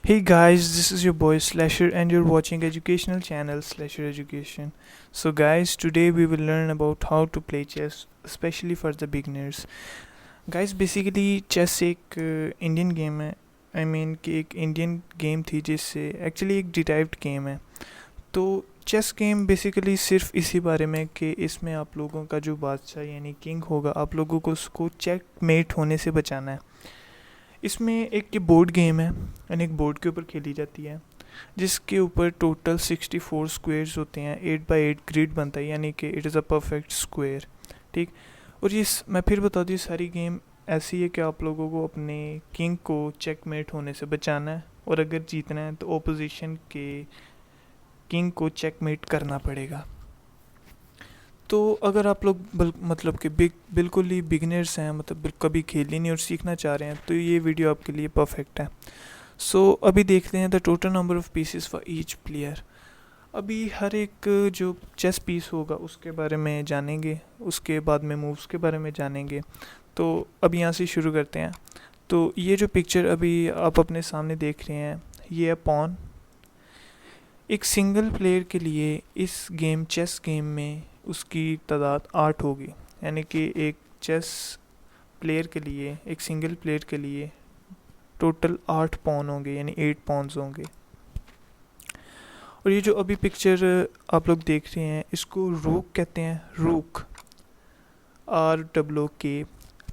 Hey guys, this is your boy Slasher and you're watching educational channel Slasher Education. So guys, today we will learn about how to play chess, especially for the beginners. Guys, basically chess एक Indian game है. I mean कि एक Indian game थी जिससे actually एक derived game है. तो chess game basically सिर्फ इसी बारे में कि इसमें आप लोगों का जो बादशाह यानी किंग होगा, आप लोगों को उसको चेक मेट होने से बचाना है. इसमें एक ये बोर्ड गेम है यानी एक बोर्ड के ऊपर खेली जाती है, जिसके ऊपर टोटल 64 स्क्वेयर्स होते हैं. 8x8 ग्रिड बनता है, यानी कि it is a perfect square. ठीक. और ये मैं फिर बता दूँ, ये सारी गेम ऐसी है कि आप लोगों को अपने किंग को चेकमेट होने से बचाना है, और अगर जीतना है तो ओपोजिशन के किंग को चेकमेट करना पड़ेगा. तो अगर आप लोग मतलब कि बिल्कुल ही बिगिनर्स हैं, मतलब कभी खेली नहीं और सीखना चाह रहे हैं, तो ये वीडियो आपके लिए परफेक्ट है. सो अभी देखते हैं the total number of pieces for each player. अभी हर एक जो चेस पीस होगा उसके बारे में जानेंगे, उसके बाद में मूव्स के बारे में जानेंगे. तो अब यहाँ से शुरू करते हैं. तो ये जो पिक्चर अभी आप अपने सामने देख रहे हैं, ये है पॉन. एक सिंगल प्लेयर के लिए इस गेम चेस गेम में उसकी तादाद 8 होगी, यानी कि एक चेस प्लेयर के लिए, एक सिंगल प्लेयर के लिए टोटल 8 पॉन होंगे, यानी 8 पॉन्स होंगे. और ये जो अभी पिक्चर आप लोग देख रहे हैं, इसको रूक कहते हैं, रूक, ROOK.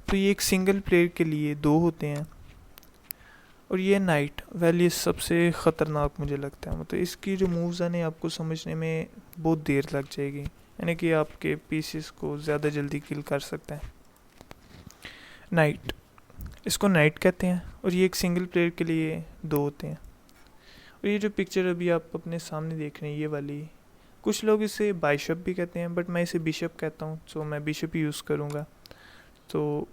तो ये एक सिंगल प्लेयर के लिए 2 होते हैं. और ये नाइट, वेल ये सबसे ख़तरनाक मुझे लगता है, मतलब इसकी जो मूव्स हैं आपको समझने में बहुत देर लग जाएगी, यानी कि आपके पीसेस को ज़्यादा जल्दी किल कर सकता है. नाइट, इसको नाइट कहते हैं, और ये एक सिंगल प्लेयर के लिए 2 होते हैं. और ये जो पिक्चर अभी आप अपने सामने देख रहे हैं, ये वाली, कुछ लोग इसे बाइशप भी कहते हैं, बट मैं इसे बिशप कहता हूँ, सो मैं बिशप ही यूज़ करूँगा. तो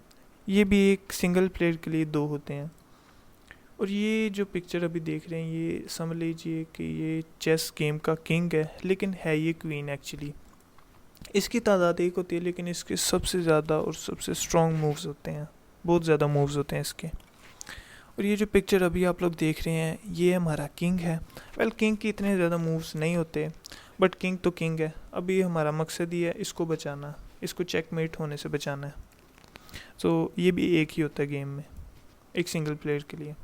ये भी एक सिंगल प्लेयर के लिए 2 होते हैं. और ये जो पिक्चर अभी देख रहे हैं, ये समझ लीजिए कि ये चेस गेम का किंग है, लेकिन है ये क्वीन एक्चुअली. इसकी तादाद 1 होती है, लेकिन इसके सबसे ज़्यादा और सबसे स्ट्रॉन्ग मूव्स होते हैं, बहुत ज़्यादा मूव्स होते हैं इसके. और ये जो पिक्चर अभी आप लोग देख रहे हैं, ये हमारा किंग है. वेल किंग के इतने ज़्यादा मूव्स नहीं होते, बट किंग तो किंग है. अभी हमारा मकसद ही है इसको बचाना, इसको चेकमेट होने से बचाना है. तो ये भी एक ही होता है गेम में, एक सिंगल प्लेयर के लिए.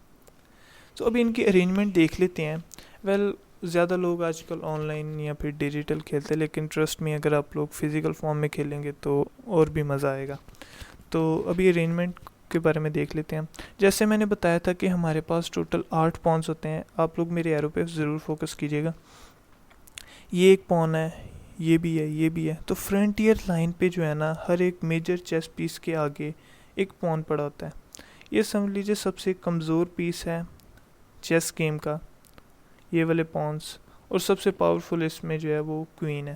तो अभी इनकी अरेंजमेंट देख लेते हैं. वेल ज़्यादा लोग आजकल ऑनलाइन या फिर डिजिटल खेलते हैं, लेकिन ट्रस्ट में अगर आप लोग फिज़िकल फॉर्म में खेलेंगे तो और भी मज़ा आएगा. तो अभी अरेंजमेंट के बारे में देख लेते हैं. जैसे मैंने बताया था कि हमारे पास टोटल 8 पॉन्स होते हैं. आप लोग मेरे एरो पे ज़रूर फोकस कीजिएगा. ये एक पॉन है, ये भी है, ये भी है. तो फ्रंटियर लाइन पे जो है ना, हर एक मेजर चेस पीस के आगे एक पॉन पड़ा होता है. ये समझ लीजिए सबसे कमज़ोर पीस है चेस गेम का, ये वाले पॉन्स. और सबसे पावरफुल इसमें जो है वो क्वीन है.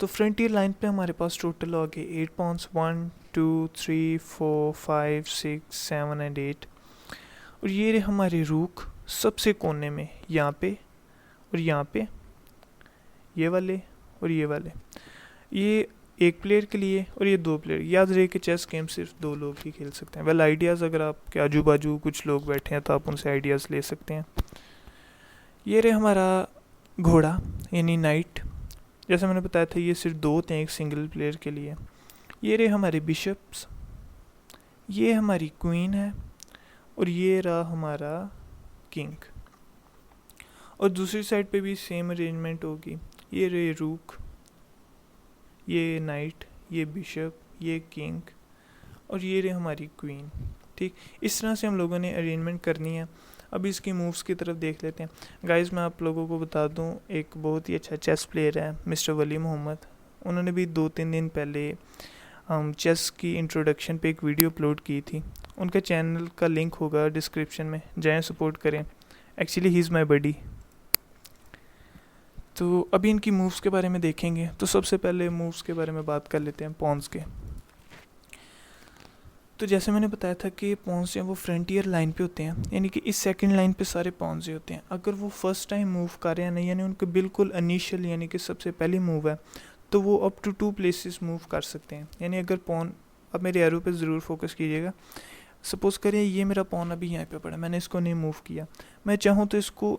तो फ्रंटियर लाइन पे हमारे पास टोटल हो गए 8 पॉन्स, 1 2 3 4 5 6 7 एंड 8. और ये रहे हमारे रूक सबसे कोने में, यहाँ पे और यहाँ पे, ये वाले और ये वाले. ये एक प्लेयर के लिए और ये 2 प्लेयर. याद रहे कि चेस गेम सिर्फ 2 लोग ही खेल सकते हैं. वेल आइडियाज़ अगर आपके आजू बाजू कुछ लोग बैठे हैं तो आप उनसे आइडियाज़ ले सकते हैं. ये रहे हमारा घोड़ा यानी नाइट. जैसे मैंने बताया था, ये सिर्फ 2 होते हैं एक सिंगल प्लेयर के लिए. ये रहे हमारे बिशप्स, ये हमारी क्वीन है, और ये रहा हमारा किंग. और दूसरी साइड पे भी सेम अरेंजमेंट होगी. ये रहे रूक, ये नाइट, ये बिशप, ये किंग, और ये रहे हमारी क्वीन. ठीक, इस तरह से हम लोगों ने अरेंजमेंट करनी है. अब इसकी मूव्स की तरफ देख लेते हैं. गाइस मैं आप लोगों को बता दूं, एक बहुत ही अच्छा चेस प्लेयर है मिस्टर वली मोहम्मद. उन्होंने भी 2-3 दिन पहले चेस की इंट्रोडक्शन पे एक वीडियो अपलोड की थी. उनका चैनल का लिंक होगा डिस्क्रिप्शन में, जाएं सपोर्ट करें. एक्चुअली ही इज़ माई बडी. तो अभी इनकी मूव्स के बारे में देखेंगे. तो सबसे पहले मूव्स के बारे में बात कर लेते हैं, पॉन्स के. तो जैसे मैंने बताया था कि पॉन्स जो हैं वो फ्रंटियर लाइन पे होते हैं, यानी कि इस सेकंड लाइन पे सारे पॉन्स ही होते हैं. अगर वो फर्स्ट टाइम मूव कर रहे हैं नहीं, यानी उनके बिल्कुल इनिशियल यानी कि सबसे पहली मूव है, तो वो अप टू 2 प्लेसेस मूव कर सकते हैं. यानी अगर पॉन, अब मेरे एरो पे ज़रूर फोकस कीजिएगा, सपोज़ करिए ये मेरा पॉन अभी यहाँ पे पड़ा, मैंने इसको नहीं मूव किया, मैं चाहूँ तो इसको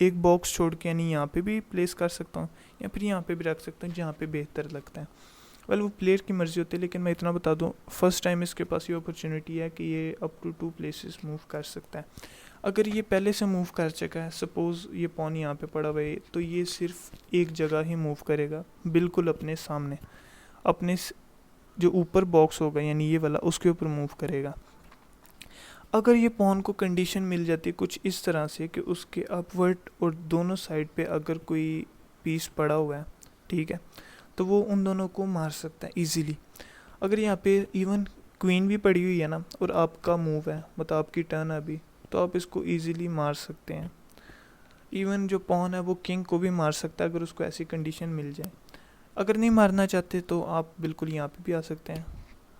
एक बॉक्स छोड़ के यानी यहाँ पे भी प्लेस कर सकता हूँ या फिर यहाँ पे भी रख सकता हूँ जहाँ पे बेहतर लगता है। वेल वो प्लेयर की मर्ज़ी होती है, लेकिन मैं इतना बता दूँ फर्स्ट टाइम इसके पास ये अपॉर्चुनिटी है कि ये अप टू 2 प्लेसेस मूव कर सकता है। अगर ये पहले से मूव कर चुका है, सपोज़ ये पॉन यहाँ पे पड़ा हुआ है, तो ये सिर्फ एक जगह ही मूव करेगा, बिल्कुल अपने सामने, अपने जो ऊपर बॉक्स होगा यानी ये वाला उसके ऊपर मूव करेगा। अगर ये पॉन को कंडीशन मिल जाती है कुछ इस तरह से कि उसके अपवर्ड और दोनों साइड पे अगर कोई पीस पड़ा हुआ है, ठीक है, तो वो उन दोनों को मार सकता है इजीली। अगर यहाँ पे इवन क्वीन भी पड़ी हुई है ना और आपका मूव है, मतलब आपकी टर्न है अभी, तो आप इसको इजीली मार सकते हैं। इवन जो पॉन है वो किंग को भी मार सकता है अगर उसको ऐसी कंडीशन मिल जाए। अगर नहीं मारना चाहते तो आप बिल्कुल यहाँ पे भी आ सकते हैं।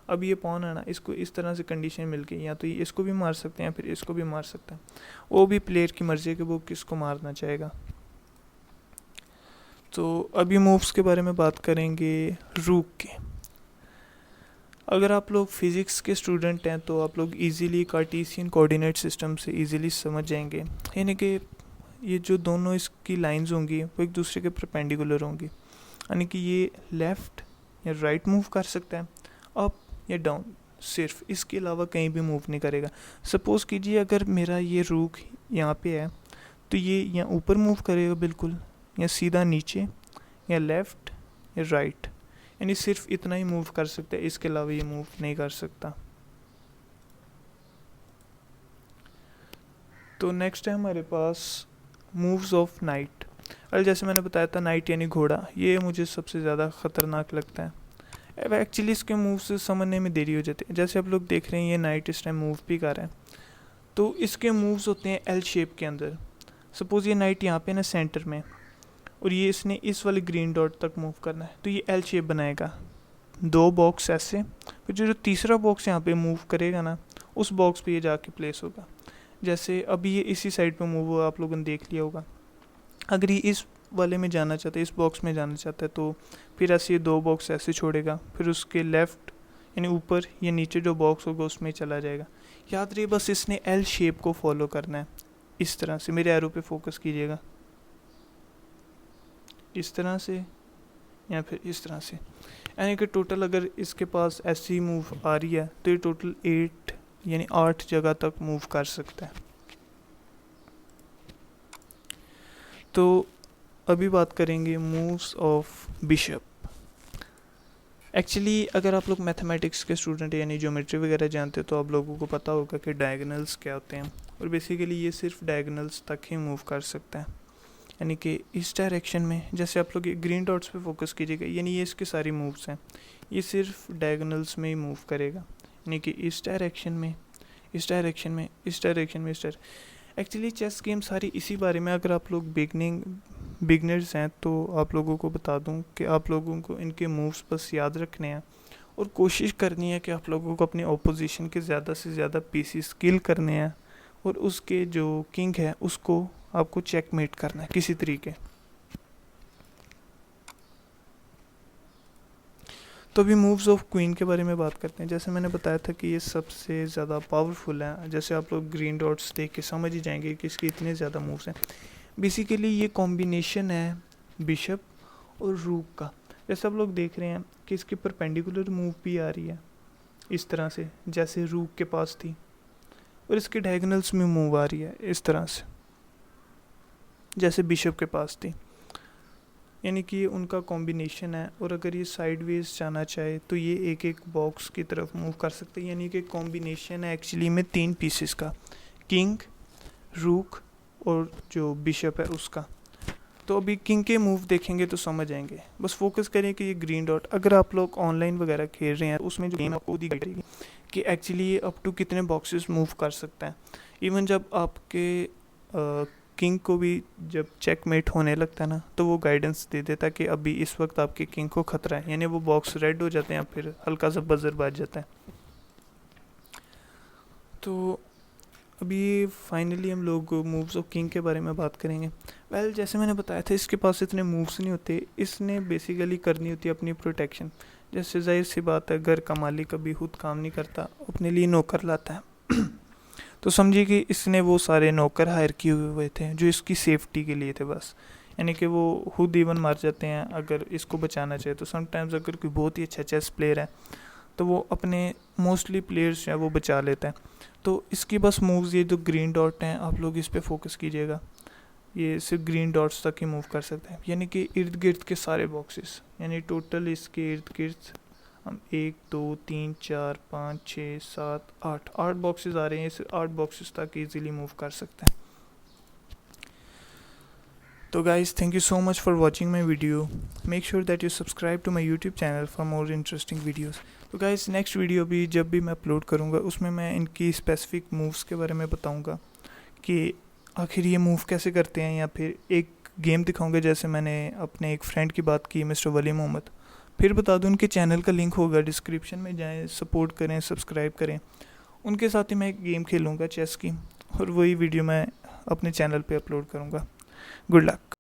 अब ये पॉन है ना, इसको इस तरह से कंडीशन मिल गई, या तो ये इसको भी मार सकते हैं या फिर इसको भी मार सकते हैं। वो भी प्लेयर की मर्ज़ी है कि वो किसको मारना चाहेगा। तो अभी मूव्स के बारे में बात करेंगे रूक के। अगर आप लोग फिज़िक्स के स्टूडेंट हैं तो आप लोग इजीली कार्टेशियन कोऑर्डिनेट सिस्टम से इजीली समझ जाएंगे, यानी कि ये जो दोनों इसकी लाइंस होंगी वो एक दूसरे के परपेंडिकुलर होंगी, यानी कि ये लेफ़्ट या राइट मूव कर सकता है, अप या डाउन, सिर्फ इसके अलावा कहीं भी मूव नहीं करेगा। सपोज़ कीजिए अगर मेरा ये रूक यहाँ पे है तो ये यहाँ ऊपर मूव करेगा बिल्कुल, या सीधा नीचे, या लेफ़्ट या राइट, यानी सिर्फ इतना ही मूव कर सकता है, इसके अलावा ये मूव नहीं कर सकता। तो नेक्स्ट है हमारे पास मूव्स ऑफ नाइट। और जैसे मैंने बताया था नाइट यानी घोड़ा, ये मुझे सबसे ज़्यादा ख़तरनाक लगता है। अब एक्चुअली इसके मूव्स समझने में देरी हो जाती है। जैसे आप लोग देख रहे हैं ये नाइट इस टाइम मूव भी कर रहा है, तो इसके मूव्स होते हैं एल शेप के अंदर। सपोज़ ये नाइट यहाँ पे ना सेंटर में, और ये इसने इस वाले ग्रीन डॉट तक मूव करना है, तो ये एल शेप बनाएगा, 2 बॉक्स ऐसे, फिर जो तीसरा बॉक्स यहाँ पे मूव करेगा ना, उस बॉक्स पे ये जाके प्लेस होगा। जैसे अभी ये इसी साइड पे मूव हुआ, आप लोगों ने देख लिया होगा। अगर ये इस वाले में जाना चाहता है, इस बॉक्स में जाना चाहता है, तो फिर ऐसे ये 2 बॉक्स ऐसे छोड़ेगा, फिर उसके लेफ़्ट यानी ऊपर या नीचे जो बॉक्स होगा उसमें चला जाएगा। याद रहे बस इसने एल शेप को फॉलो करना है, इस तरह से। मेरे एरो पे फोकस कीजिएगा, इस तरह से या फिर इस तरह से, यानी कि टोटल अगर इसके पास ऐसी मूव आ रही है तो ये टोटल 8 यानी 8 जगह तक मूव कर सकता है। तो अभी बात करेंगे मूव्स ऑफ बिशप। एक्चुअली अगर आप लोग मैथमेटिक्स के स्टूडेंट यानी ज्योमेट्री वगैरह जानते हो तो आप लोगों को पता होगा कि डायगोनल्स क्या होते हैं, और बेसिकली ये सिर्फ डायगोनल्स तक ही मूव कर सकता है, यानी कि इस डायरेक्शन में। जैसे आप लोग ग्रीन डॉट्स पे फोकस कीजिएगा, यानी ये इसके सारी मूव्स हैं, ये सिर्फ डायगोनल्स में ही मूव करेगा, यानी कि इस डायरेक्शन में, इस डायरेक्शन में, इस डायरेक्शन में, इस डायरेक्शन। एक्चुअली चेस गेम सारी इसी बारे में। अगर आप लोग बिगनर्स हैं तो आप लोगों को बता दूं कि आप लोगों को इनके मूव्स बस याद रखने हैं और कोशिश करनी है कि आप लोगों को अपनी ऑपोजिशन के ज़्यादा से ज़्यादा पीसेस किल करने हैं, और उसके जो किंग है उसको आपको चेकमेट करना है किसी तरीके। तो अभी मूव्स ऑफ क्वीन के बारे में बात करते हैं। जैसे मैंने बताया था कि ये सबसे ज़्यादा पावरफुल है। जैसे आप लोग ग्रीन डॉट्स देख के समझ ही जाएंगे कि इसके इतने ज़्यादा मूव्स हैं। बेसिकली ये कॉम्बिनेशन है बिशप और रूक का। जैसे आप लोग देख रहे हैं कि इसकी परपेंडिकुलर मूव भी आ रही है इस तरह से, जैसे रूक के पास थी, और इसके डायगोनल्स में मूव आ रही है इस तरह से, जैसे बिशप के पास थी। यानी कि उनका कॉम्बिनेशन है, और अगर ये साइडवेज जाना चाहे तो ये एक एक बॉक्स की तरफ मूव कर सकते हैं। यानी कि कॉम्बिनेशन है एक्चुअली में 3 पीसेस का, किंग, रूक और जो बिशप है उसका। तो अभी किंग के मूव देखेंगे तो समझ आएंगे। बस फोकस करें कि ये ग्रीन डॉट, अगर आप लोग ऑनलाइन वगैरह खेल रहे हैं उसमें जो गेम आपको दिखाई देगी कि एक्चुअली ये अप टू कितने बॉक्सेस मूव कर सकता है। इवन जब आपके किंग को भी जब चेकमेट होने लगता है ना, तो वो गाइडेंस दे देता है कि अभी इस वक्त आपके किंग को खतरा है, यानी वो बॉक्स रेड हो जाते हैं, फिर हल्का सा बजर बाज जाता है। तो अभी फाइनली हम लोग मूव्स ऑफ किंग के बारे में बात करेंगे। वेल जैसे मैंने बताया था इसके पास इतने मूव्स नहीं होते, इसने बेसिकली करनी होती है अपनी प्रोटेक्शन। जैसे जाहिर सी बात है, घर का मालिक कभी खुद काम नहीं करता, अपने लिए नौकर लाता है। तो समझिए कि इसने वो सारे नौकर हायर किए हुए थे जो इसकी सेफ्टी के लिए थे बस, यानी कि वो खुद इवन मार जाते हैं अगर इसको बचाना चाहे। तो समटाइम्स अगर कोई बहुत ही अच्छा चेस प्लेयर है तो वो अपने मोस्टली प्लेयर्स हैं वो बचा लेता है। तो इसकी बस मूव्स, ये जो ग्रीन डॉट हैं आप लोग इस पर फोकस कीजिएगा, ये सिर्फ ग्रीन डॉट्स तक ही मूव कर सकते हैं, यानी कि इर्द गिर्द के सारे बॉक्सेस, यानी टोटल इसके इर्द गिर्द हम 1 2 3 4 5 6 7 8 बॉक्सेस आ रहे हैं, इस 8 बॉक्सेस तक इजीली मूव कर सकते हैं। तो guys, thank you so much for watching my video. Make sure that you subscribe to my YouTube channel for more interesting videos. तो गाइज, नेक्स्ट वीडियो भी जब भी मैं अपलोड करूँगा उसमें मैं इनकी स्पेसिफिक मूव्स के बारे में बताऊँगा कि आखिर ये मूव कैसे करते हैं, या फिर एक गेम दिखाऊंगा जैसे मैंने अपने एक फ्रेंड की बात की, मिस्टर वली मोहम्मद। फिर बता दूं, उनके चैनल का लिंक होगा डिस्क्रिप्शन में, जाएं, सपोर्ट करें, सब्सक्राइब करें। उनके साथ ही मैं एक गेम खेलूँगा चेस की, और वही वीडियो मैं अपने चैनल पे अपलोड करूँगा। Good luck.